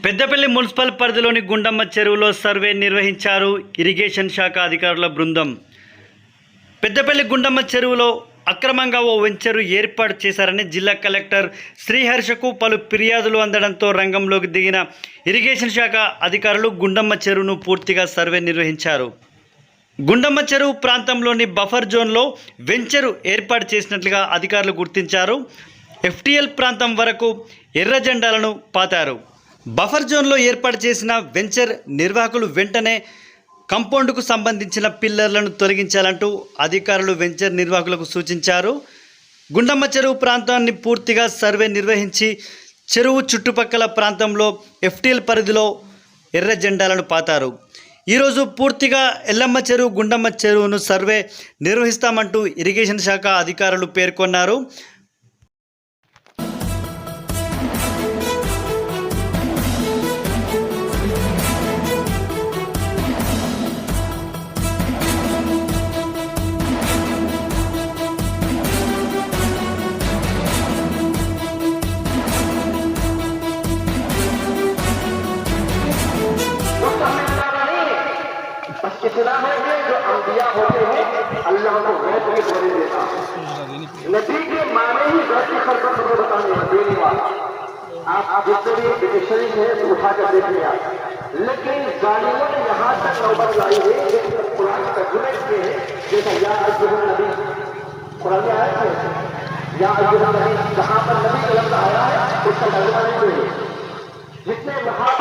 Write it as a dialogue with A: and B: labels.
A: Peddapalli municipal పరిధిలోని గుండమ్మ చెరువులో survey నిర్వహించారు ఇరిగేషన్ శాఖ అధికారుల బృందం. పెద్దపల్లి గుండమ్మ చెరువులో అక్రమంగా ఓ వెంచరు ఏర్పాటు చేశారని జిల్లా కలెక్టర్ శ్రీహర్షకు పలు ఫిర్యాదులు అందడంతో రంగంలోకి దిగిన ఇరిగేషన్ శాఖ అధికారులు గుండమ్మ చెరువును పూర్తిగా సర్వే నిర్వహించారు. గుండమ్మ చెరువు ప్రాంతంలోని బఫర్ జోన్లో వెంచరు ఏర్పాటు చేసినట్లుగా అధికారులు గుర్తించారు. ఎఫ్టీఎల్ ప్రాంతం వరకు ఎర్ర జెండాలను పాతారు. బఫర్ జోన్లో ఏర్పాటు చేసిన వెంచర్ నిర్వాహకులు వెంటనే కంపౌండ్కు సంబంధించిన పిల్లర్లను తొలగించాలంటూ అధికారులు వెంచర్ నిర్వాహకులకు సూచించారు. గుండమ్మ చెరువు ప్రాంతాన్ని పూర్తిగా సర్వే నిర్వహించి చెరువు చుట్టుపక్కల ప్రాంతంలో ఎఫ్టీఎల్ పరిధిలో ఎర్ర జెండాలను పాతారు. ఈరోజు పూర్తిగా ఎల్లమ్మ చెరువు గుండమ్మ చెరువును సర్వే నిర్వహిస్తామంటూ ఇరిగేషన్ శాఖ అధికారులు పేర్కొన్నారు.
B: इतना है कि जो अंबिया होते हैं अल्लाह को गैर की बोली देता नबी के माने ही गैर की खरकत को बताने देने वाला आप जितने भी डिक्शनरी है तो उठा कर देख लिया, लेकिन जालिमों ने यहाँ तक नौबत लाई है कुरान तर्जुमे किए हैं जैसा या अय्युहन नबी कुरान में आया है या अय्युहन नबी जहाँ पर नबी का लफ्ज़ आया है उसका तर्जुमा नहीं है जितने वहाँ